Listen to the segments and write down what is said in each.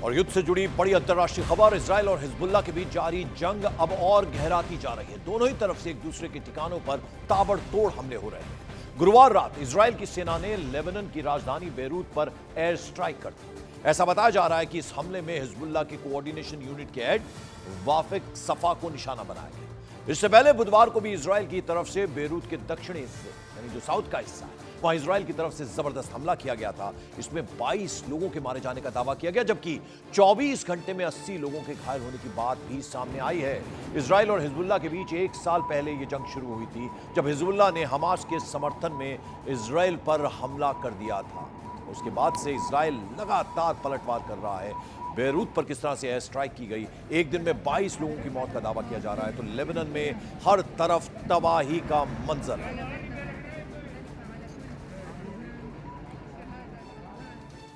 और युद्ध से जुड़ी बड़ी अंतर्राष्ट्रीय खबर, इजराइल और हिजबुल्लाह के बीच जारी जंग अब और गहराती जा रही है। दोनों ही तरफ से एक दूसरे के ठिकानों पर ताबड़तोड़ हमले हो रहे हैं। गुरुवार रात इजराइल की सेना ने लेबनान की राजधानी बेरूत पर एयर स्ट्राइक कर दी। ऐसा बताया जा रहा है कि इस हमले में हिजबुल्लाह के कोऑर्डिनेशन यूनिट के हेड वाफिक सफा को निशाना बनाया गया। इससे पहले बुधवार को भी इजराइल की तरफ से बेरूत के दक्षिणी हिस्से, यानी जो साउथ का हिस्सा है, वहां इजराइल की तरफ से जबरदस्त हमला किया गया था। इसमें 22 लोगों के मारे जाने का दावा किया गया, जबकि 24 घंटे में 80 लोगों के घायल होने की बात भी सामने आई है। इजराइल और हिजबुल्लाह के बीच 1 साल पहले यह जंग शुरू हुई थी, जब हिजबुल्लाह ने हमास के समर्थन में इजराइल पर हमला कर दिया था। उसके बाद से इजराइल लगातार पलटवार कर रहा है। बेरूत पर किस तरह से एयर स्ट्राइक की गई, एक दिन में 22 लोगों की मौत का दावा किया जा रहा है, तो लेबनान में हर तरफ तबाही का मंजर है।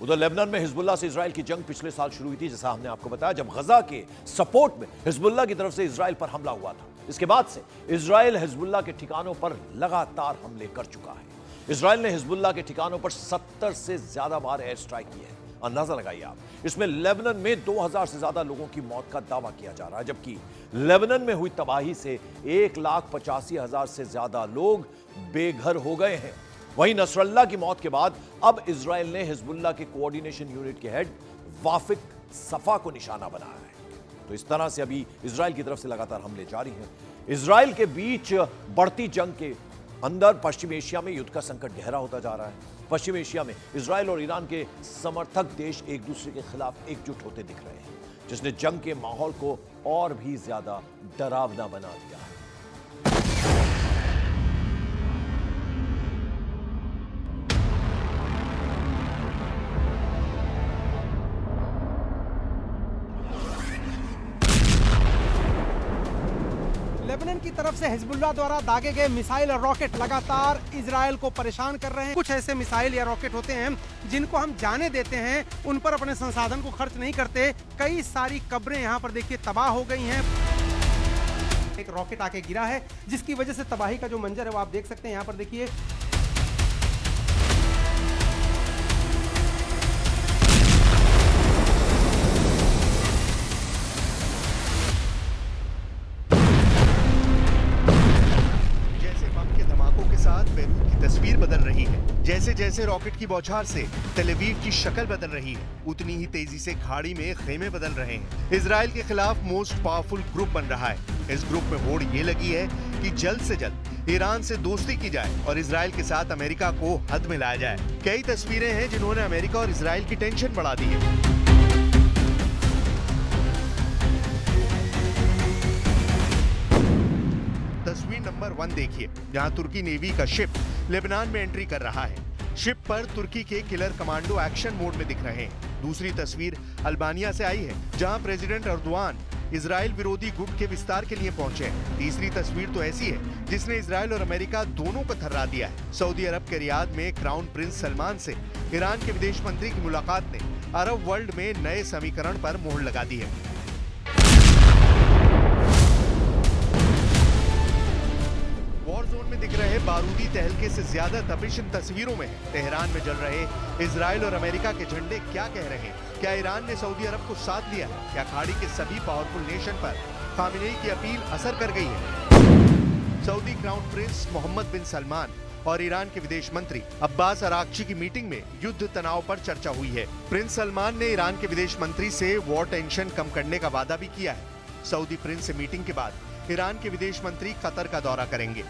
उधर लेबनान में हिजबुल्लाह से इजराइल की जंग पिछले साल शुरू हुई थी, जैसा हमने आपको बताया, जब गजा के सपोर्ट में हिजबुल्लाह की तरफ से इजराइल पर हमला हुआ था। इसके बाद से इजराइल हिजबुल्लाह के ठिकानों पर लगातार हमले कर चुका है। इजराइल ने हिजबुल्लाह के ठिकानों पर 70 से ज्यादा बार एयर स्ट्राइक की है। अंदाजा लगाइए आप, इसमें लेबनान में 2000 से ज्यादा लोगों की मौत का दावा किया जा रहा है, जबकि लेबनान में हुई तबाही से 1,85,000 से ज्यादा लोग बेघर हो गए हैं। वहीं नसरल्लाह की मौत के बाद अब इजराइल ने हिजबुल्लाह के कोऑर्डिनेशन यूनिट के हेड वाफिक सफा को निशाना बनाया है। तो इस तरह से अभी इजराइल की तरफ से लगातार हमले जारी हैं। इजराइल के बीच बढ़ती जंग के अंदर पश्चिम एशिया में युद्ध का संकट गहरा होता जा रहा है। पश्चिम एशिया में इजराइल और ईरान के समर्थक देश एक दूसरे के खिलाफ एकजुट होते दिख रहे हैं, जिसने जंग के माहौल को और भी ज्यादा डरावना बना दिया है। लेबनान की तरफ से हिजबुल्लाह द्वारा दागे गए मिसाइल और रॉकेट लगातार इजराइल को परेशान कर रहे हैं। कुछ ऐसे मिसाइल या रॉकेट होते हैं जिनको हम जाने देते हैं, उन पर अपने संसाधन को खर्च नहीं करते। कई सारी कब्रें यहाँ पर देखिए तबाह हो गई हैं। एक रॉकेट आके गिरा है, जिसकी वजह से तबाही का जो मंजर है वो आप देख सकते हैं। यहाँ पर देखिए बेरूत की तस्वीर बदल रही है। जैसे जैसे रॉकेट की बौछार से तेल अवीव की शक्ल बदल रही है, उतनी ही तेजी से खाड़ी में खेमे बदल रहे हैं। इजराइल के खिलाफ मोस्ट पावरफुल ग्रुप बन रहा है। इस ग्रुप में होड़ ये लगी है कि जल्द से जल्द ईरान से दोस्ती की जाए और इजराइल के साथ अमेरिका को हद में लाया जाए। कई तस्वीरें हैं जिन्होंने अमेरिका और इजराइल की टेंशन बढ़ा दी है। तस्वीर नंबर 1 देखिए, जहां तुर्की नेवी का शिप लेबनान में एंट्री कर रहा है। शिप पर तुर्की के किलर कमांडो एक्शन मोड में दिख रहे हैं। दूसरी तस्वीर अल्बानिया से आई है, जहां प्रेसिडेंट अर्दोआन इजराइल विरोधी गुट के विस्तार के लिए पहुंचे हैं। तीसरी तस्वीर तो ऐसी है जिसने इजराइल और अमेरिका दोनों को थर्रा दिया है। सऊदी अरब के रियाद में क्राउन प्रिंस सलमान से ईरान के विदेश मंत्री की मुलाकात ने अरब वर्ल्ड में नए समीकरण पर मोहर लगा दी है। वॉर जोन में दिख रहे बारूदी तहलके से ज्यादा तपिश इन तस्वीरों में है। तेहरान में जल रहे इजराइल और अमेरिका के झंडे क्या कह रहे हैं? क्या ईरान ने सऊदी अरब को साथ लिया है? क्या खाड़ी के सभी पावरफुल नेशन पर खामेनेई की अपील असर कर गई है? सऊदी क्राउन प्रिंस मोहम्मद बिन सलमान और ईरान के विदेश मंत्री अब्बास अरागची की मीटिंग में युद्ध तनाव पर चर्चा हुई है। प्रिंस सलमान ने ईरान के विदेश मंत्री से वॉर टेंशन कम करने का वादा भी किया है। सऊदी प्रिंस से मीटिंग के बाद ईरान के विदेश मंत्री कतर का दौरा करेंगे।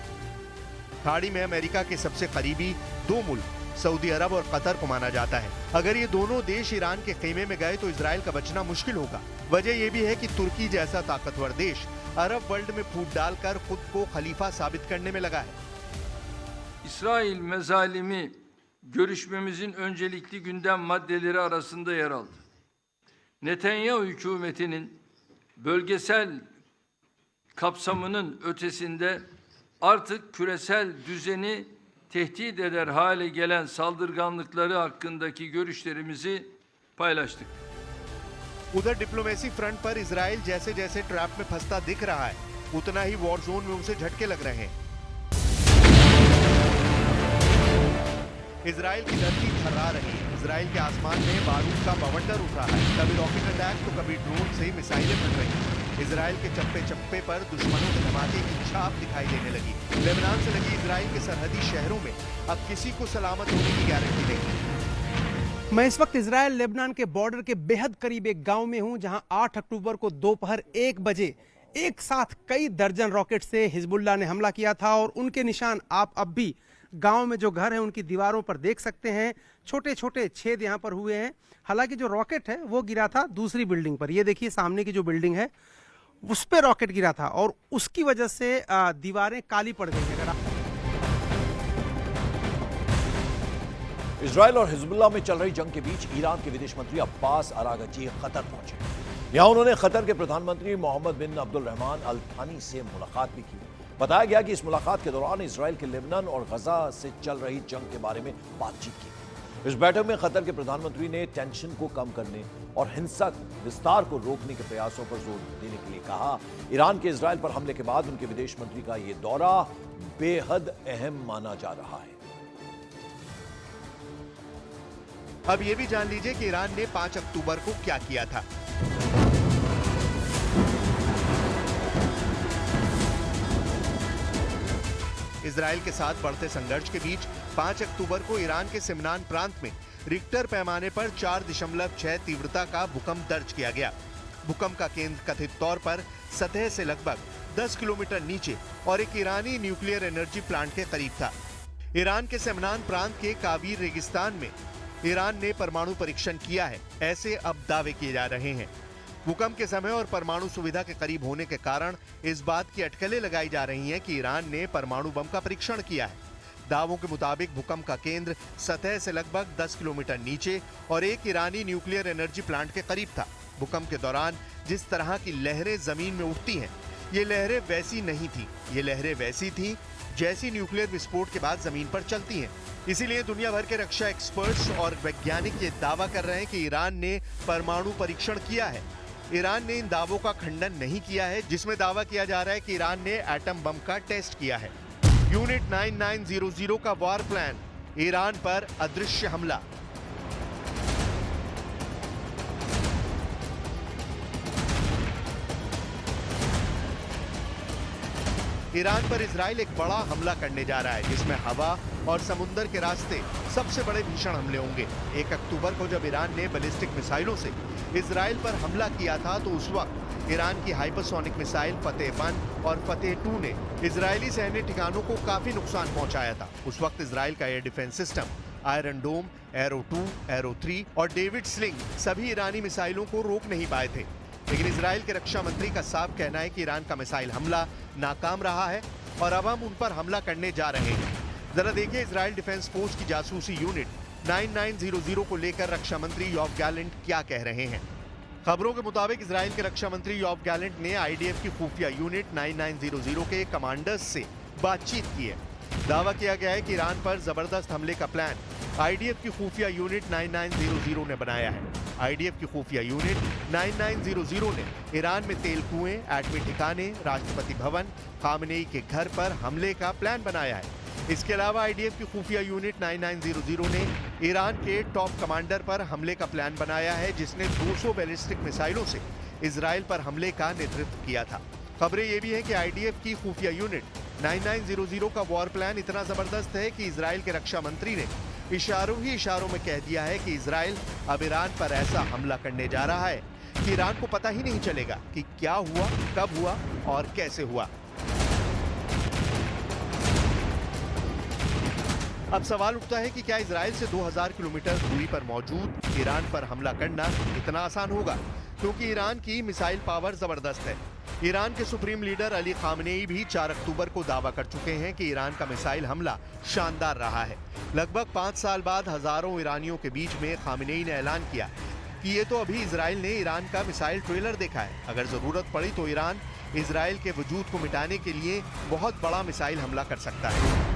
खाड़ी में अमेरिका के सबसे करीबी 2 मुल्क सऊदी अरब और कतर को माना जाता है। अगर ये दोनों देश ईरान के खेमे में गए तो इजराइल का बचना मुश्किल होगा। वजह यह भी है कि तुर्की जैसा ताकतवर देश अरब वर्ल्ड में फूट डालकर खुद को खलीफा साबित करने में लगा है। İsrail mezalimi görüşmemizin öncelikli gündem maddeleri arasında yer aldı. Netanyahu hükümetinin bölgesel kapsamının ötesinde artık küresel düzeni tehdit eder hale gelen saldırganlıkları hakkındaki görüşlerimizi paylaştık. उधर डिप्लोमेसी फ्रंट पर इजराइल जैसे जैसे ट्रैप में फंसता दिख रहा है, उतना ही वॉर जोन में उसे झटके लग रहे हैं। इजराइल की धरती थर्रा रही है। इसराइल के आसमान में बारूद का बवंडर उठ रहा है। कभी रॉकेट अटैक तो कभी ड्रोन से मिसाइलें बन रही हैं। इसराइल के चप्पे चप्पे पर दुश्मनों के धमाके की छाप दिखाई देने लगी। लेबनान से लगी इसराइल के सरहदी शहरों में अब किसी को सलामत होने की गारंटी नहीं। मैं इस वक्त इजराइल लेबनान के बॉर्डर के बेहद करीब एक गांव में हूं, जहां 8 अक्टूबर को दोपहर 1 बजे एक साथ कई दर्जन रॉकेट से हिजबुल्लाह ने हमला किया था और उनके निशान आप अब भी गांव में जो घर है उनकी दीवारों पर देख सकते हैं। छोटे छोटे छेद यहां पर हुए हैं। हालांकि जो रॉकेट है वो गिरा था दूसरी बिल्डिंग पर। ये देखिए सामने की जो बिल्डिंग है उस पर रॉकेट गिरा था और उसकी वजह से दीवारें काली पड़ गई। अगर आप इजराइल और हिजबुल्लाह में चल रही जंग के बीच ईरान के विदेश मंत्री अब्बास अरागची कतर पहुंचे। यहां उन्होंने कतर के प्रधानमंत्री मोहम्मद बिन अब्दुल रहमान अल थानी से मुलाकात भी की। बताया गया कि इस मुलाकात के दौरान इजराइल के लेबनान और गजा से चल रही जंग के बारे में बातचीत की। इस बैठक में कतर के प्रधानमंत्री ने टेंशन को कम करने और हिंसक विस्तार को रोकने के प्रयासों पर जोर देने के लिए कहा। ईरान के इजराइल पर हमले के बाद उनके विदेश मंत्री का यह दौरा बेहद अहम माना जा रहा है। अब ये भी जान लीजिए कि ईरान ने 5 अक्टूबर को क्या किया था। इजराइल के साथ बढ़ते संघर्ष के बीच 5 अक्टूबर को ईरान के सिमनान प्रांत में रिक्टर पैमाने पर 4.6 तीव्रता का भूकंप दर्ज किया गया। भूकंप का केंद्र कथित तौर पर सतह से लगभग 10 किलोमीटर नीचे और एक ईरानी न्यूक्लियर एनर्जी प्लांट के करीब था। ईरान के सिमनान प्रांत के काबीर रेगिस्तान में ईरान ने परमाणु परीक्षण किया है, ऐसे अब दावे किए जा रहे हैं। भूकंप के समय और परमाणु सुविधा के करीब होने के कारण इस बात की अटकलें लगाई जा रही हैं कि ईरान ने परमाणु बम का परीक्षण किया है। दावों के मुताबिक भूकंप का केंद्र सतह से लगभग 10 किलोमीटर नीचे और एक ईरानी न्यूक्लियर एनर्जी प्लांट के करीब था। भूकंप के दौरान जिस तरह की लहरें जमीन में उठती हैं, ये लहरें वैसी नहीं थी। ये लहरें वैसी थी जैसी न्यूक्लियर विस्फोट के बाद जमीन पर चलती हैं। इसीलिए दुनिया भर के रक्षा एक्सपर्ट्स और वैज्ञानिक ये दावा कर रहे हैं कि ईरान ने परमाणु परीक्षण किया है। ईरान ने इन दावों का खंडन नहीं किया है, जिसमें दावा किया जा रहा है कि ईरान ने एटम बम का टेस्ट किया है। यूनिट 9900 का वॉर प्लान, ईरान पर अदृश्य हमला। ईरान पर इजराइल एक बड़ा हमला करने जा रहा है, जिसमें हवा और समुद्र के रास्ते सबसे बड़े भीषण हमले होंगे। 1 अक्टूबर को जब ईरान ने बैलिस्टिक मिसाइलों से इजराइल पर हमला किया था, तो उस वक्त ईरान की हाइपरसोनिक मिसाइल फतेह 1 और फतेह 2 ने इजरायली सैन्य ठिकानों को काफी नुकसान पहुंचाया था। उस वक्त इजराइल का एयर डिफेंस सिस्टम आयरन डोम, एरो 2, एरो 3 और डेविड स्लिंग सभी ईरानी मिसाइलों को रोक नहीं पाए थे। लेकिन इजराइल के रक्षा मंत्री का साफ कहना है कि ईरान का मिसाइल हमला नाकाम रहा है और अब हम उन पर हमला करने जा रहे हैं। जरा देखिए इजराइल डिफेंस फोर्स की जासूसी यूनिट 9900 को लेकर रक्षा मंत्री योव गैलेंट क्या कह रहे हैं। खबरों के मुताबिक इजराइल के रक्षा मंत्री योव गैलेंट ने आईडीएफ की खुफिया यूनिट 9900 के कमांडर्स से बातचीत की है। दावा किया गया है कि ईरान पर जबरदस्त हमले का प्लान आईडीएफ की खुफिया यूनिट 9900 ने बनाया है। आईडीएफ की खुफिया यूनिट 9900 ने ईरान में तेल कुएं, एटमी ठिकाने, राष्ट्रपति भवन, खामनेई के घर पर हमले का प्लान बनाया है। इसके अलावा आईडीएफ की खुफिया यूनिट 9900 ने ईरान के टॉप कमांडर पर हमले का प्लान बनाया है, जिसने 200 बैलिस्टिक मिसाइलों से इजराइल पर हमले का नेतृत्व किया था। खबरें ये भी हैं कि आईडीएफ की खुफिया यूनिट 9900 का वॉर प्लान इतना जबरदस्त है कि इजराइल के रक्षा मंत्री ने इशारों ही इशारों में कह दिया है कि इजराइल अब ईरान पर ऐसा हमला करने जा रहा है कि ईरान को पता ही नहीं चलेगा कि क्या हुआ, कब हुआ और कैसे हुआ। अब सवाल उठता है कि क्या इजराइल से 2000 किलोमीटर दूरी पर मौजूद ईरान पर हमला करना इतना आसान होगा, क्योंकि ईरान की मिसाइल पावर जबरदस्त है। ईरान के सुप्रीम लीडर अली खामनेई भी 4 अक्टूबर को दावा कर चुके हैं कि ईरान का मिसाइल हमला शानदार रहा है। लगभग 5 साल बाद हजारों ईरानियों के बीच में खामनेई ने ऐलान किया कि ये तो अभी इजराइल ने ईरान का मिसाइल ट्रेलर देखा है, अगर जरूरत पड़ी तो ईरान इजराइल के वजूद को मिटाने के लिए बहुत बड़ा मिसाइल हमला कर सकता है।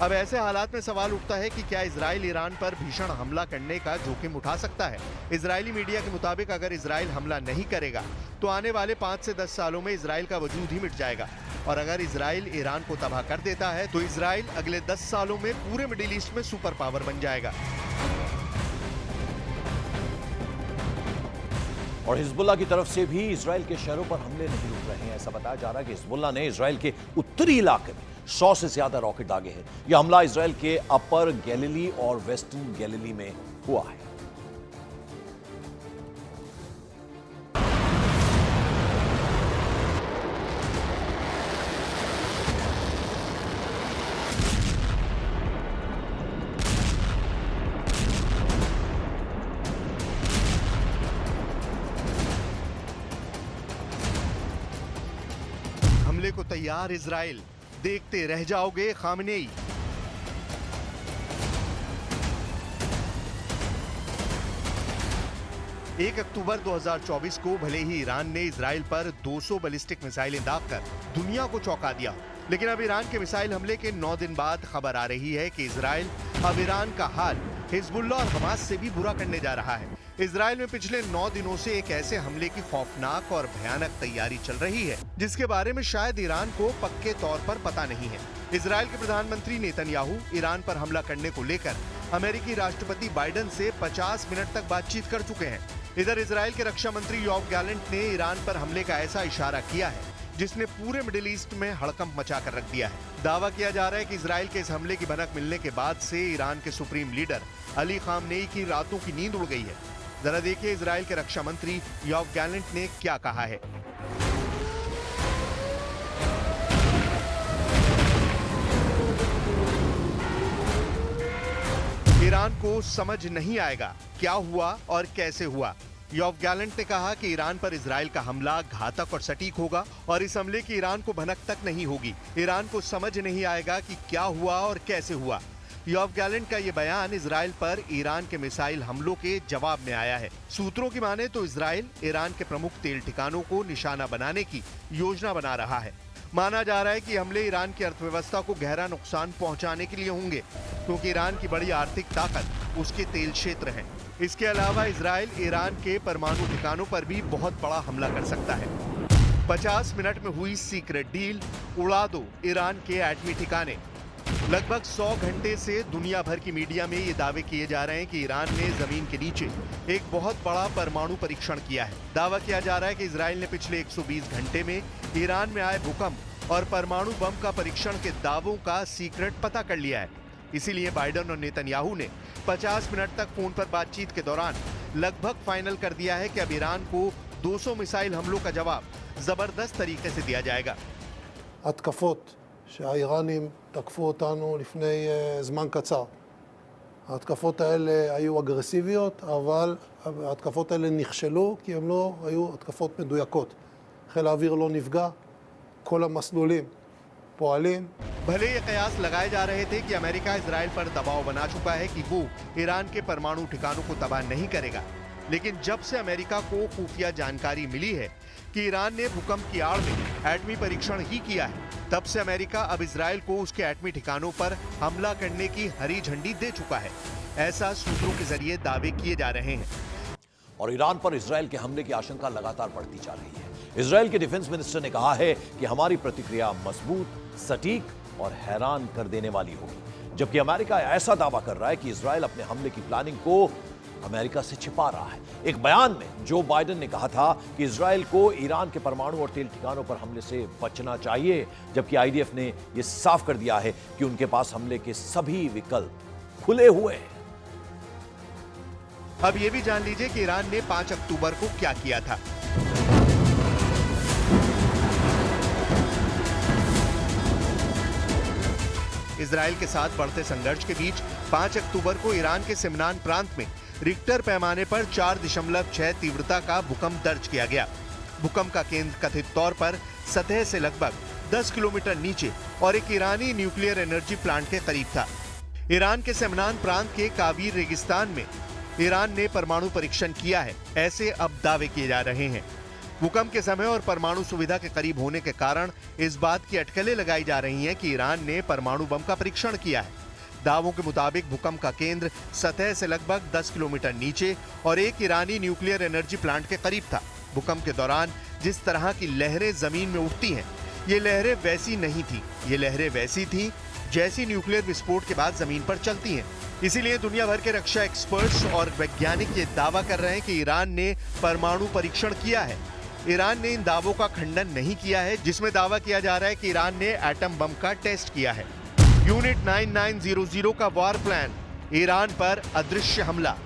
अब ऐसे हालात में सवाल उठता है कि क्या इजराइल ईरान पर भीषण हमला करने का जोखिम उठा सकता है। इजरायली मीडिया के मुताबिक अगर इजराइल हमला नहीं करेगा तो आने वाले 5 से 10 सालों में इजराइल का वजूद ही मिट जाएगा, और अगर इजराइल ईरान को तबाह कर देता है तो इजराइल अगले 10 सालों में पूरे मिडिल ईस्ट में सुपर पावर बन जाएगा। और हिजबुल्लाह की तरफ से भी इजराइल के शहरों पर हमले नहीं रुक रहे हैं। ऐसा बताया जा रहा है कि हिजबुल्लाह ने इजराइल के उत्तरी इलाके में 100 से ज्यादा रॉकेट दागे हैं। यह हमला इजराइल के अपर गैलिली और वेस्टर्न गैलिली में हुआ है। हमले को तैयार इजराइल, देखते रह जाओगे खामनेई। एक अक्टूबर 2024 को भले ही ईरान ने इजराइल पर 200 बैलिस्टिक मिसाइलें दागकर दुनिया को चौंका दिया, लेकिन अब ईरान के मिसाइल हमले के 9 दिन बाद खबर आ रही है कि इजराइल अब ईरान का हाल हिजबुल्लाह और हमास से भी बुरा करने जा रहा है। इजराइल में पिछले 9 दिनों से एक ऐसे हमले की खौफनाक और भयानक तैयारी चल रही है जिसके बारे में शायद ईरान को पक्के तौर पर पता नहीं है। इजराइल के प्रधानमंत्री नेतन्याहू ईरान पर हमला करने को लेकर अमेरिकी राष्ट्रपति बाइडेन से 50 मिनट तक बातचीत कर चुके हैं। इधर इजराइल के रक्षा मंत्री योव गैलेंट ने ईरान पर हमले का ऐसा इशारा किया है जिसने पूरे मिडिल ईस्ट में हड़कंप मचा कर रख दिया है। दावा किया जा रहा है कि इजराइल के इस हमले की भनक मिलने के बाद से ईरान के सुप्रीम लीडर अली खामनेई की रातों की नींद उड़ गई है। जरा देखिए इजराइल के रक्षा मंत्री योव गैलेंट ने क्या कहा है। ईरान को समझ नहीं आएगा क्या हुआ और कैसे हुआ। योव गैलेंट ने कहा कि ईरान पर इजराइल का हमला घातक और सटीक होगा और इस हमले की ईरान को भनक तक नहीं होगी। ईरान को समझ नहीं आएगा कि क्या हुआ और कैसे हुआ। योव गैलेंट का ये बयान इजराइल पर ईरान के मिसाइल हमलों के जवाब में आया है। सूत्रों की माने तो इजराइल ईरान के प्रमुख तेल ठिकानों को निशाना बनाने की योजना बना रहा है। माना जा रहा है कि हमले ईरान की अर्थव्यवस्था को गहरा नुकसान पहुंचाने के लिए होंगे, क्योंकि ईरान की बड़ी आर्थिक ताकत उसके तेल क्षेत्र है। इसके अलावा इजराइल ईरान के परमाणु ठिकानों पर भी बहुत बड़ा हमला कर सकता है। 50 मिनट में हुई सीक्रेट डील, उड़ा दो ईरान के एटमी ठिकाने। लगभग 100 घंटे से दुनिया भर की मीडिया में ये दावे किए जा रहे हैं कि ईरान ने जमीन के नीचे एक बहुत बड़ा परमाणु परीक्षण किया है। दावा किया जा रहा है कि इजराइल ने पिछले 120 घंटे में ईरान में आए भूकंप और परमाणु बम का परीक्षण के दावों का सीक्रेट पता कर लिया है। इसीलिए बाइडेन और नेतन्याहू ने 50 मिनट तक फोन पर बातचीत के दौरान लगभग फाइनल कर दिया है कि अब ईरान को 200 मिसाइल हमलों का जवाब जबरदस्त तरीके से दिया जाएगा। התקפות שהאיראנים תקפו אותנו לפני זמן קצר. ההתקפות האלה היו אגרסיביות, אבל ההתקפות האלה נכשלו כי הן לא היו התקפות מדויקות. חיל האוויר לא נפגע, כל המסלולים פועלים. भले ये कयास लगाए जा रहे थे कि अमेरिका इजराइल पर दबाव बना चुका है कि वो ईरान के परमाणु ठिकानों को तबाह नहीं करेगा, लेकिन जब से अमेरिका को खुफिया जानकारी मिली है कि ईरान ने भूकंप की आड़ में एटमी परीक्षण ही किया है, तब से अमेरिका अब इजराइल को उसके एटमी ठिकानों पर हमला करने की हरी झंडी दे चुका है। ऐसा सूत्रों के जरिए दावे किए जा रहे हैं। और ईरान पर इजराइल के हमले की आशंका लगातार बढ़ती जा रही है। इजराइल के डिफेंस मिनिस्टर ने कहा है कि हमारी प्रतिक्रिया मजबूत, सटीक और हैरान कर देने वाली होगी, जबकि अमेरिका ऐसा दावा कर रहा है कि इजराइल अपने हमले की प्लानिंग को अमेरिका से छिपा रहा है। एक बयान में जो बाइडेन ने कहा था कि इजराइल को ईरान के परमाणु और तेल ठिकानों पर हमले से बचना चाहिए, जबकि आईडीएफ ने यह साफ कर दिया है कि उनके पास हमले के सभी विकल्प खुले हुए हैं। अब यह भी जान लीजिए कि ईरान ने 5 अक्टूबर को क्या किया था। इजराइल के साथ बढ़ते संघर्ष के बीच 5 अक्टूबर को ईरान के सिमनान प्रांत में रिक्टर पैमाने पर 4.6 तीव्रता का भूकंप दर्ज किया गया। भूकंप का केंद्र कथित तौर पर सतह से लगभग 10 किलोमीटर नीचे और एक ईरानी न्यूक्लियर एनर्जी प्लांट के करीब था। ईरान के सिमनान प्रांत के काबीर रेगिस्तान में ईरान ने परमाणु परीक्षण किया है, ऐसे अब दावे किए जा रहे हैं। भूकंप के समय और परमाणु सुविधा के करीब होने के कारण इस बात की अटकलें लगाई जा रही हैं कि ईरान ने परमाणु बम का परीक्षण किया है। दावों के मुताबिक भूकंप का केंद्र सतह से लगभग 10 किलोमीटर नीचे और एक ईरानी न्यूक्लियर एनर्जी प्लांट के करीब था। भूकंप के दौरान जिस तरह की लहरें जमीन में उठती हैं, ये लहरें वैसी नहीं थी। ये लहरें वैसी थी जैसी न्यूक्लियर विस्फोट के बाद जमीन पर चलती हैं। इसीलिए दुनिया भर के रक्षा एक्सपर्ट्स और वैज्ञानिक ये दावा कर रहे हैं कि ईरान ने परमाणु परीक्षण किया है। ईरान ने इन दावों का खंडन नहीं किया है, जिसमें दावा किया जा रहा है कि ईरान ने एटम बम का टेस्ट किया है। यूनिट 9900 का वॉर प्लान, ईरान पर अदृश्य हमला।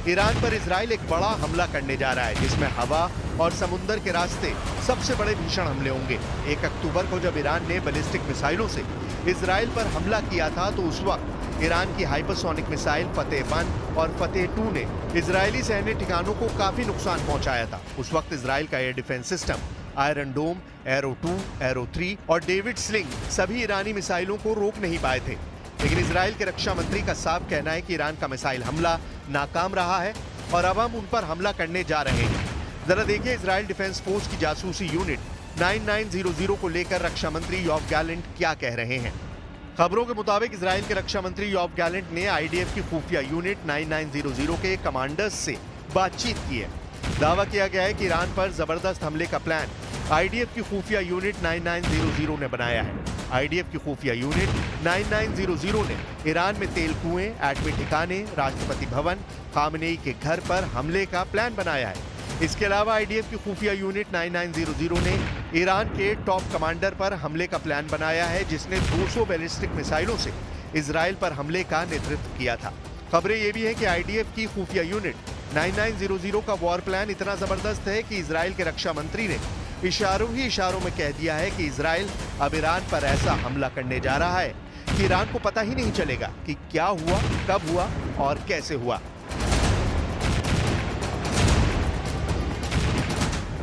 ईरान पर इजराइल एक बड़ा हमला करने जा रहा है, जिसमें हवा और समुद्र के रास्ते सबसे बड़े भीषण हमले होंगे। 1 अक्टूबर को जब ईरान ने बैलिस्टिक मिसाइलों से इजराइल पर हमला किया था, तो उस वक्त ईरान की हाइपरसोनिक मिसाइल फतेह 1 और फतेह 2 ने इजरायली सैन्य ठिकानों को काफी नुकसान पहुंचाया था। उस वक्त इजराइल का एयर डिफेंस सिस्टम आयरन डोम, एरो 2, एरो 3 और डेविड स्लिंग सभी ईरानी मिसाइलों को रोक नहीं पाए थे। लेकिन इजराइल के रक्षा मंत्री का साफ कहना है कि ईरान का मिसाइल हमला नाकाम रहा है और अब हम उन पर हमला करने जा रहे हैं। जरा देखिए इजराइल डिफेंस फोर्स की जासूसी यूनिट 9900 को लेकर रक्षा मंत्री योव गैलेंट क्या कह रहे हैं। खबरों के मुताबिक इजराइल के रक्षा मंत्री योव गैलेंट ने आईडीएफ की खुफिया यूनिट 9900 के कमांडर्स से बातचीत की है। दावा किया गया है कि ईरान पर जबरदस्त हमले का प्लान आईडीएफ की खुफिया यूनिट 9900 ने बनाया है। आईडीएफ की खुफिया यूनिट 9900 ने ईरान में तेल कुएं, एटमी ठिकाने, राष्ट्रपति भवन, खामनेई के घर पर हमले का प्लान बनाया है। इसके अलावा आईडीएफ की खुफिया यूनिट 9900 ने ईरान के टॉप कमांडर पर हमले का प्लान बनाया है, जिसने 200 बैलिस्टिक मिसाइलों से इजराइल पर हमले का नेतृत्व किया था। खबरें ये भी हैं कि आईडीएफ की खुफिया यूनिट 9900 का वॉर प्लान इतना जबरदस्त है कि इजराइल के रक्षा मंत्री ने इशारों ही इशारों में कह दिया है कि इजराइल अब ईरान पर ऐसा हमला करने जा रहा है कि ईरान को पता ही नहीं चलेगा कि क्या हुआ, कब हुआ और कैसे हुआ।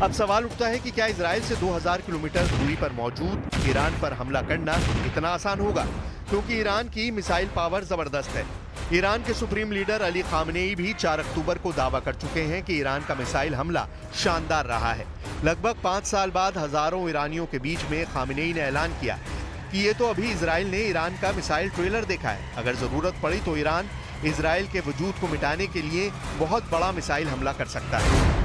अब सवाल उठता है कि क्या इजराइल से 2000 किलोमीटर दूरी पर मौजूद ईरान पर हमला करना इतना आसान होगा, क्योंकि ईरान की मिसाइल पावर जबरदस्त है। ईरान के सुप्रीम लीडर अली खामनेई भी 4 अक्टूबर को दावा कर चुके हैं कि ईरान का मिसाइल हमला शानदार रहा है। लगभग 5 साल बाद हजारों ईरानियों के बीच में खामनेई ने ऐलान किया कि ये तो अभी इजराइल ने ईरान का मिसाइल ट्रेलर देखा है, अगर जरूरत पड़ी तो ईरान इजराइल के वजूद को मिटाने के लिए बहुत बड़ा मिसाइल हमला कर सकता है।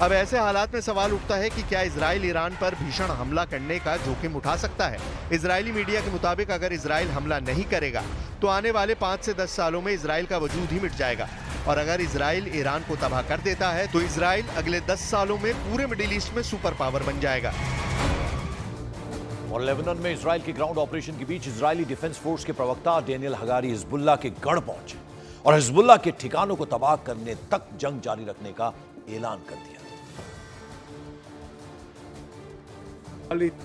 अब ऐसे हालात में सवाल उठता है कि क्या इजराइल ईरान पर भीषण हमला करने का जोखिम उठा सकता है। इजरायली मीडिया के मुताबिक अगर इजराइल हमला नहीं करेगा तो आने वाले 5 से 10 सालों में इजराइल का वजूद ही मिट जाएगा, और अगर इजराइल ईरान को तबाह कर देता है तो इजराइल अगले 10 सालों में पूरे मिडिल ईस्ट में सुपर पावर बन जाएगा। और लेबनान में इजराइल के ग्राउंड ऑपरेशन के बीच इजरायली डिफेंस फोर्स के प्रवक्ता डेनियल हगारी हिजबुल्लाह के गढ़ पहुंचे और हिजबुल्लाह के ठिकानों को तबाह करने तक जंग जारी रखने का ऐलान कर दिया।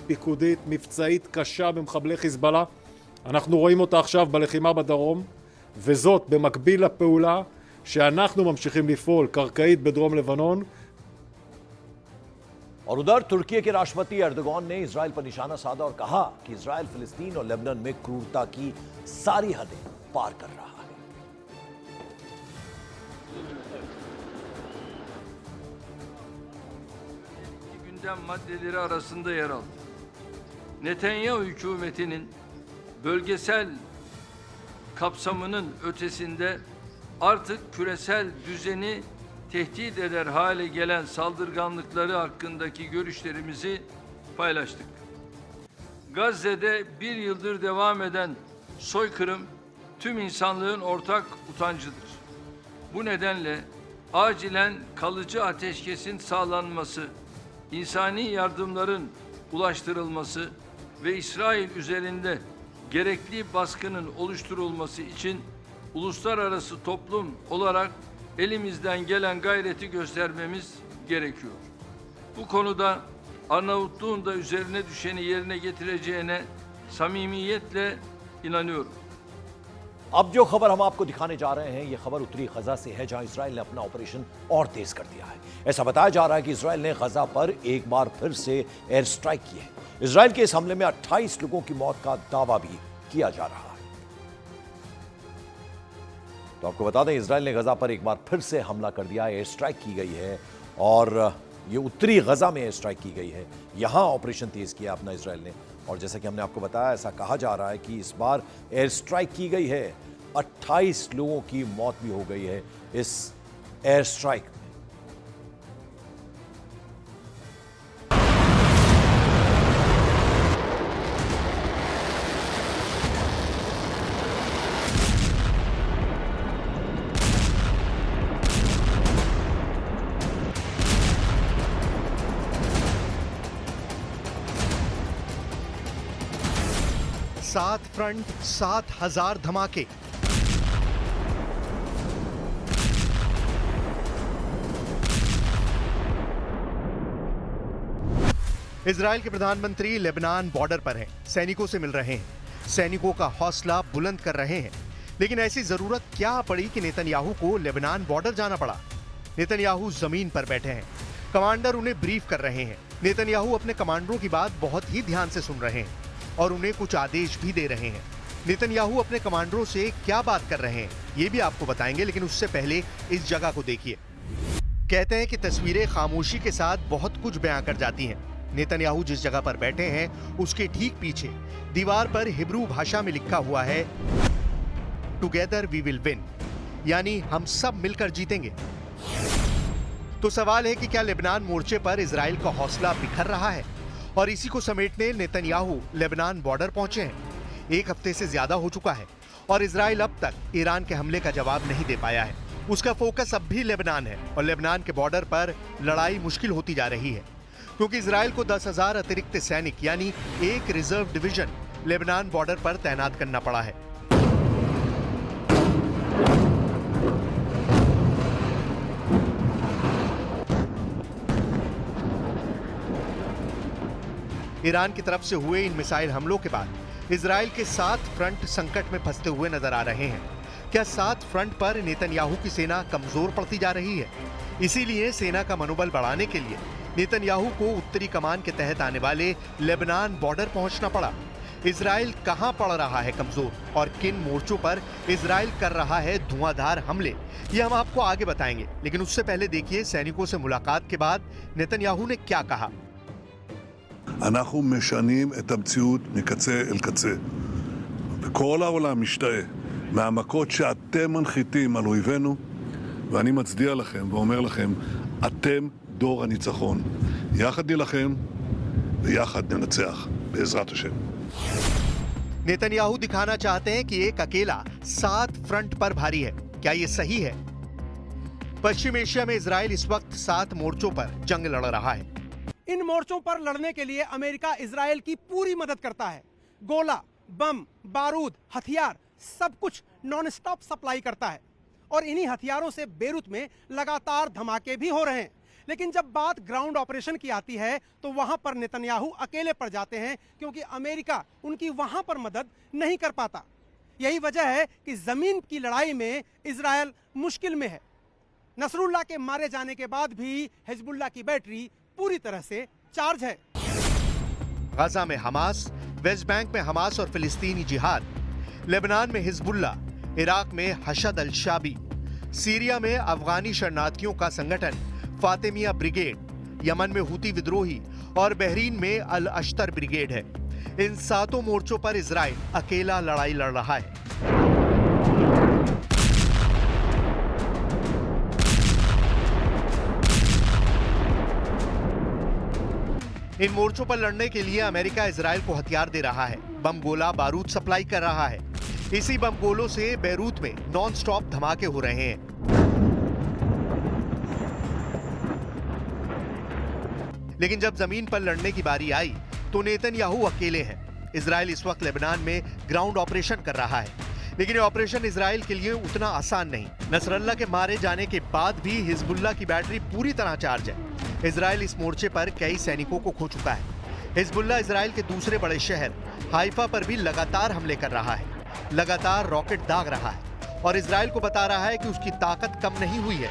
פיקודית מבצעית קשה במחבלי חיזבאללה. אנחנו רואים אותה עכשיו בלחימה בדרום, וזאת במקביל לפעולה שאנחנו ממשיכים לפעול קרקעית בדרום לבנון. और उधर तुर्की के राष्ट्रपति एर्दोगान ने इजराइल पर निशाना साधा और कहा कि इजराइल फिलिस्तीन और लेबनान में क्रूरता की सारी हदें पार कर रहा है। Gündem maddeleri arasında yer aldı. Netanyahu hükümetinin bölgesel kapsamının ötesinde artık küresel düzeni tehdit eder hale gelen saldırganlıkları hakkındaki görüşlerimizi paylaştık. Gazze'de bir yıldır devam eden soykırım tüm insanlığın ortak utancıdır. Bu nedenle acilen kalıcı ateşkesin sağlanması, insani yardımların ulaştırılması ve İsrail üzerinde gerekli baskının oluşturulması için uluslararası toplum olarak elimizden gelen gayreti göstermemiz gerekiyor. Bu konuda Arnavutluğun da üzerine düşeni yerine getireceğine samimiyetle inanıyorum. अब जो खबर हम आपको दिखाने जा रहे हैं, यह खबर उत्तरी गजा से है, जहां इजराइल ने अपना ऑपरेशन और तेज कर दिया है। ऐसा बताया जा रहा है कि इजराइल ने गजा पर एक बार फिर से एयर स्ट्राइक की है। इजराइल के इस हमले में 28 लोगों की मौत का दावा भी किया जा रहा है। तो आपको बता दें, इजराइल ने गजा पर एक बार फिर से हमला कर दिया, एयर स्ट्राइक की गई है और ये उत्तरी गजा में एयर स्ट्राइक की गई है। यहां ऑपरेशन तेज किया अपना इजराइल ने, और जैसा कि हमने आपको बताया, ऐसा कहा जा रहा है कि इस बार एयर स्ट्राइक की गई है, 28 लोगों की मौत भी हो गई है इस एयर स्ट्राइक में। सात फ्रंट, 7,000 धमाके। इजराइल के प्रधानमंत्री लेबनान बॉर्डर पर हैं, सैनिकों से मिल रहे हैं, सैनिकों का हौसला बुलंद कर रहे हैं। लेकिन ऐसी जरूरत क्या पड़ी कि नेतन्याहू को लेबनान बॉर्डर जाना पड़ा? नेतन्याहू जमीन पर बैठे हैं, कमांडर उन्हें ब्रीफ कर रहे हैं। नेतन्याहू अपने कमांडरों की बात बहुत ही ध्यान से सुन रहे हैं और उन्हें कुछ आदेश भी दे रहे हैं। नेतन्याहू अपने कमांडरों से क्या बात कर रहे हैं, ये भी आपको बताएंगे, लेकिन उससे पहले इस जगह को देखिए। कहते हैं कि तस्वीरें खामोशी के साथ बहुत कुछ बयां कर जाती हैं। नेतन्याहू जिस जगह पर बैठे हैं, उसके ठीक पीछे दीवार पर हिब्रू भाषा में लिखा हुआ है, टुगेदर वी विल विन, यानी हम सब मिलकर जीतेंगे। तो सवाल है कि क्या लेबनान मोर्चे पर इजराइल का हौसला बिखर रहा है? और इसी को समेटने नेतन्याहू लेबनान बॉर्डर पहुंचे हैं। एक हफ्ते से ज्यादा हो चुका है और इजराइल अब तक ईरान के हमले का जवाब नहीं दे पाया है। उसका फोकस अब भी लेबनान है और लेबनान के बॉर्डर पर लड़ाई मुश्किल होती जा रही है, क्योंकि इजराइल को 10,000 अतिरिक्त सैनिक यानी एक रिजर्व डिवीजन लेबनान बॉर्डर पर तैनात करना पड़ा है। ईरान की तरफ से हुए इन मिसाइल हमलों के बाद इजराइल के 7 फ्रंट संकट में फंसते हुए नजर आ रहे हैं। क्या 7 फ्रंट पर नेतन्याहू की सेना कमजोर पड़ती जा रही है? इसीलिए सेना का मनोबल बढ़ाने के लिए नेतन्याहू को उत्तरी कमान के तहत आने वाले लेबनान बॉर्डर पहुंचना पड़ा। इजराइल कहां पड़ रहा है कमजोर और किन मोर्चों पर इजराइल कर रहा है धुआंधार हमले, ये हम आपको आगे बताएंगे। लेकिन उससे पहले देखिए सैनिकों से मुलाकात के बाद नेतन्याहू ने क्या कहा। אנחנו משנים את המציאות מקצה אל קצה. וכל העולם משתאה מהמכות שאתם מנחיתים על אויבינו, ואני מצדיע לכם ואומר לכם, אתם דור הניצחון. יחד נילחם ויחד ננצח, בעזרת השם. नेतन्याहू दिखाना चाहते हैं कि एक अकेला 7 फ्रंट पर भारी है। क्या ये सही है? पश्चिम एशिया में इजराइल इस वक्त 7 मोर्चों पर जंग लड़ रहा है। इन मोर्चों पर लड़ने के लिए अमेरिका इजराइल की पूरी मदद करता है। गोला, बम, बारूद, हथियार सब कुछ नॉन स्टॉप सप्लाई करता है और इन्हीं हथियारों से बेरूत में लगातार धमाके भी हो रहे हैं। लेकिन जब बात ग्राउंड ऑपरेशन की आती है तो वहां पर नेतन्याहू अकेले पड़ जाते हैं, क्योंकि अमेरिका उनकी वहां पर मदद नहीं कर पाता। यही वजह है कि जमीन की लड़ाई में इजराइल मुश्किल में है। नसरुल्लाह के मारे जाने के बाद भी हिजबुल्लाह की बैटरी पूरी तरह से चार्ज है। गजा में हमास, वेस्ट बैंक में हमास और फिलिस्तीनी जिहाद, लेबनान में हिजबुल्लाह, इराक में हशद अल शाबी, सीरिया में अफगानी शरणार्थियों का संगठन फातिमिया ब्रिगेड, यमन में हुती विद्रोही और बहरीन में अल अश्तर ब्रिगेड है। इन 7 मोर्चों पर इजराइल अकेला लड़ाई लड़ रहा है। इन मोर्चों पर लड़ने के लिए अमेरिका इजराइल को हथियार दे रहा है, बम गोला बारूद सप्लाई कर रहा है। इसी बम गोलों से बेरूत में नॉन स्टॉप धमाके हो रहे हैं। लेकिन जब जमीन पर लड़ने की बारी आई तो नेतन्याहू अकेले हैं। इजराइल इस वक्त लेबनान में ग्राउंड ऑपरेशन कर रहा है, लेकिन ये ऑपरेशन इजराइल के लिए उतना आसान नहीं। नसरल्लाह के मारे जाने के बाद भी हिजबुल्लाह की बैटरी पूरी तरह चार्ज है। इजराइल इस मोर्चे पर कई सैनिकों को खो चुका है। हिजबुल्लाह इजराइल के दूसरे बड़े शहर हाइफा पर भी लगातार हमले कर रहा है। लगातार रॉकेट दाग रहा है और इजराइल को बता रहा है कि उसकी ताकत कम नहीं हुई है।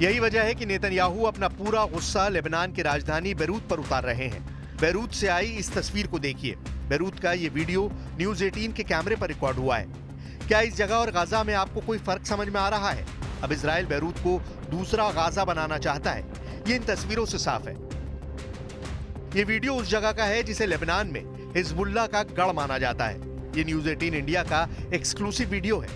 यही वजह है कि नेतन्याहू अपना पूरा गुस्सा लेबनान की राजधानी बैरूत पर उतार रहे हैं। बैरूत से आई इस तस्वीर को देखिए। बैरूत का ये वीडियो न्यूज़ 18 के कैमरे पर रिकॉर्ड हुआ है। क्या इस जगह और गाजा में आपको कोई फर्क समझ में आ रहा है? अब इजराइल बैरूत को दूसरा गाजा बनाना चाहता है, ये इन तस्वीरों से साफ है। ये वीडियो उस जगह का है जिसे लेबनान में हिजबुल्लाह का गढ़ माना जाता है। ये न्यूज़ 18 इंडिया का एक्सक्लूसिव वीडियो है।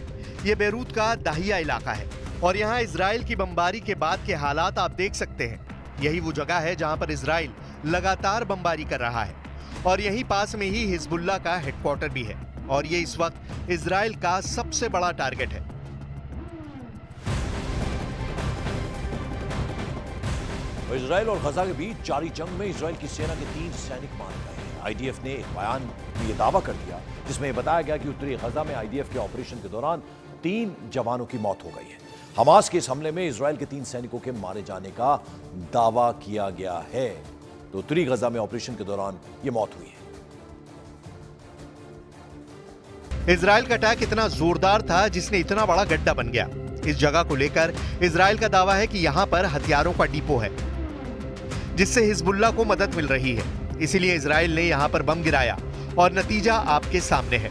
ये बैरूत का दाहिया इलाका है और यहाँ इजराइल की बमबारी के बाद के हालात आप देख सकते हैं। यही वो जगह है जहाँ पर इजराइल लगातार बमबारी कर रहा है और यहीं पास में ही हिजबुल्लाह का हेडक्वार्टर भी है और ये इस वक्त इजराइल का सबसे बड़ा टारगेट है। इजराइल और गजा के बीच जारी जंग में इजराइल की सेना के 3 सैनिक मारे गए हैं। आईडीएफ ने एक बयान में यह दावा कर दिया जिसमें यह बताया गया कि उत्तरी गजा में आईडीएफ के ऑपरेशन के दौरान 3 जवानों की मौत हो गई है। हमास के इस हमले में इजराइल के 3 सैनिकों के मारे जाने का दावा किया गया है, तो उत्तरी गजा में ऑपरेशन के दौरान यह मौत हुई है। इजराइल का अटैक इतना जोरदार था जिसने इतना बड़ा गड्ढा बन गया। इस जगह को लेकर इजराइल का दावा है कि यहां पर हथियारों का डिपो है जिससे हिजबुल्लाह को मदद मिल रही है। इसीलिए इजराइल ने यहां पर बम गिराया और नतीजा आपके सामने है।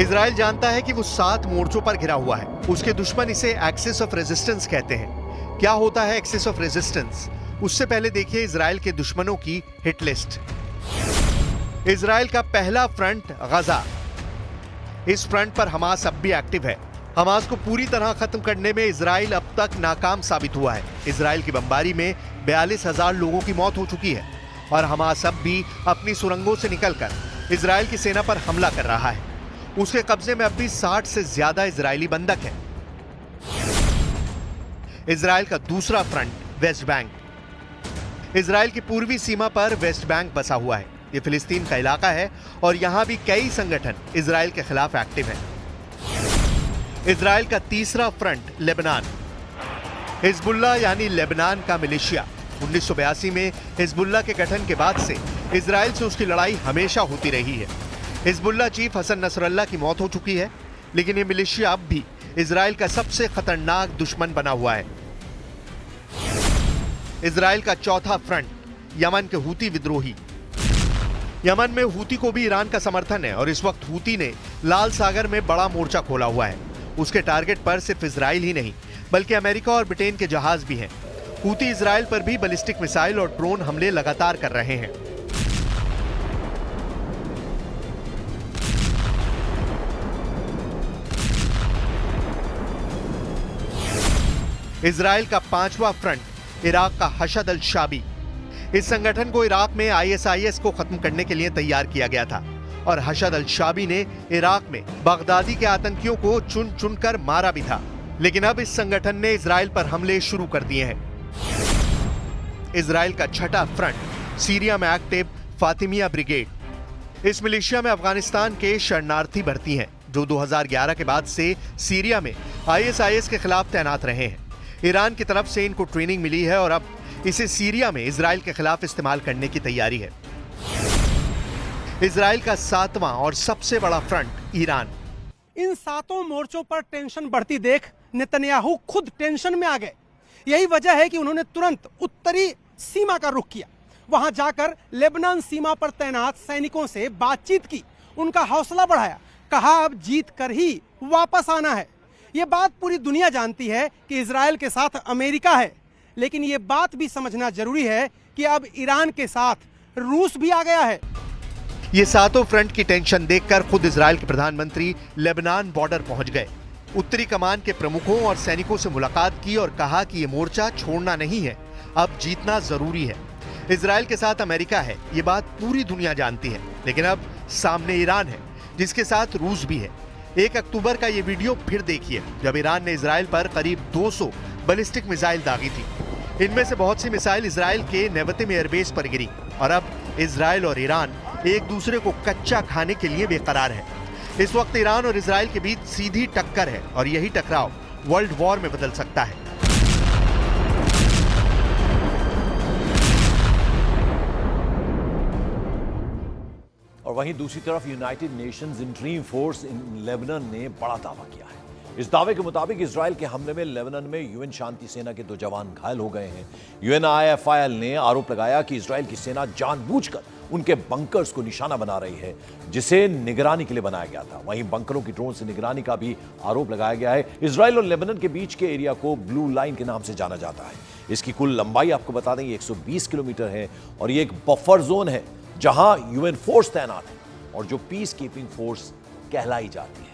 इजराइल जानता है कि वो 7 मोर्चों पर घिरा हुआ है। उसके दुश्मन इसे एक्सिस ऑफ रेजिस्टेंस कहते हैं। क्या होता है एक्सिस ऑफ रेजिस्टेंस? उससे पहले देखिए इजराइल के दुश्मनों की हिट लिस्ट। इजराइल का पहला फ्रंट गजा। इस फ्रंट पर हमास अब भी एक्टिव है। हमास को पूरी तरह खत्म करने में इजराइल अब तक नाकाम साबित हुआ है। इजराइल की बमबारी में 42,000 लोगों की मौत हो चुकी है और हमास अब भी अपनी सुरंगों से निकलकर इजराइल की सेना पर हमला कर रहा है। उसके कब्जे में अब भी 60 से ज्यादा इजरायली बंधक हैं। इजराइल का दूसरा फ्रंट वेस्ट बैंक। इजराइल की पूर्वी सीमा पर वेस्ट बैंक बसा हुआ है। ये फिलिस्तीन का इलाका है और यहां भी कई संगठन इजराइल के खिलाफ एक्टिव हैं। इजराइल का तीसरा फ्रंट लेबनान। हिजबुल्लाह यानी लेबनान का मिलिशिया। 1982 में हिजबुल्लाह के गठन के बाद से इजराइल से उसकी लड़ाई हमेशा होती रही है। हिजबुल्लाह चीफ हसन नसरल्लाह की मौत हो चुकी है, लेकिन ये मिलिशिया अब भी इजराइल का सबसे खतरनाक दुश्मन बना हुआ है। इजराइल का चौथा फ्रंट यमन के हूती विद्रोही। यमन में हूती को भी ईरान का समर्थन है और इस वक्त हूती ने लाल सागर में बड़ा मोर्चा खोला हुआ है। उसके टारगेट पर सिर्फ इजराइल ही नहीं बल्कि अमेरिका और ब्रिटेन के जहाज भी हैं। हूती इजराइल पर भी बैलिस्टिक मिसाइल और ड्रोन हमले लगातार कर रहे हैं। इजराइल का 5वां फ्रंट इराक का हशद अल शाबी। इस संगठन को इराक में ISIS को खत्म करने के लिए तैयार किया गया था और हशद अल शाबी ने इराक में बगदादी के आतंकियों को चुन चुन कर मारा भी था। लेकिन अब इस संगठन ने इजराइल पर हमले शुरू कर दिए हैं। इजराइल का छठा फ्रंट सीरिया में एक्टिव फातिमिया ब्रिगेड। इस मिलिशिया में अफगानिस्तान के शरणार्थी भर्ती हैं जो 2011 के बाद से सीरिया में ISIS के खिलाफ तैनात रहे हैं। ईरान की तरफ से इनको ट्रेनिंग मिली है और अब इसे सीरिया में इजराइल के खिलाफ इस्तेमाल करने की तैयारी है। इजराइल का 7वां और सबसे बड़ा फ्रंट ईरान। इन 7 मोर्चों पर टेंशन बढ़ती देख नेतन्याहू खुद टेंशन में आ गए। यही वजह है कि उन्होंने तुरंत उत्तरी सीमा का रुख किया। वहां जाकर लेबनान सीमा पर तैनात सैनिकों से बातचीत की, उनका हौसला बढ़ाया, कहा अब जीत कर ही वापस आना है। ये बात पूरी दुनिया जानती है कि इजराइल के साथ अमेरिका है, लेकिन ये बात भी समझना जरूरी है कि अब ईरान के साथ रूस भी आ गया है। ये 7 फ्रंट की टेंशन देखकर खुद इजराइल के प्रधानमंत्री लेबनान बॉर्डर पहुंच गए। उत्तरी कमान के प्रमुखों और सैनिकों से मुलाकात की और कहा कि ये मोर्चा छोड़ना नहीं है, अब जीतना जरूरी है। इजराइल के साथ अमेरिका है, ये बात पूरी दुनिया जानती है, लेकिन अब सामने ईरान है, जिसके साथ रूस भी है। 1 अक्टूबर का ये वीडियो फिर देखिए, जब ईरान ने इजराइल पर करीब 200 बैलिस्टिक मिसाइल दागी थी। इनमें से बहुत सी मिसाइल इजराइल के नेवतिम एयरबेस पर गिरी और अब इजराइल और ईरान एक दूसरे को कच्चा खाने के लिए बेकरार है। इस वक्त ईरान और इजराइल के बीच सीधी टक्कर है और यही टकराव वर्ल्ड वॉर में बदल सकता है। और वहीं दूसरी तरफ United Nations interim force in Lebanon ने बड़ा दावा किया है। इस दावे के मुताबिक इजराइल के हमले में लेबनान में यूएन शांति सेना के 2 जवान घायल हो गए हैं। यूएनआईएफआईएल ने आरोप लगाया कि इजराइल की सेना जानबूझकर उनके बंकर्स को निशाना बना रही है, जिसे निगरानी के लिए बनाया गया था। वहीं बंकरों की ड्रोन से निगरानी का भी आरोप लगाया गया है। इजराइल और लेबनान के बीच के एरिया को ब्लू लाइन के नाम से जाना जाता है। इसकी कुल लंबाई आपको बता दें 120 किलोमीटर है और ये एक बफर जोन है जहां यूएन फोर्स तैनात है और जो पीस कीपिंग फोर्स कहलाई जाती है।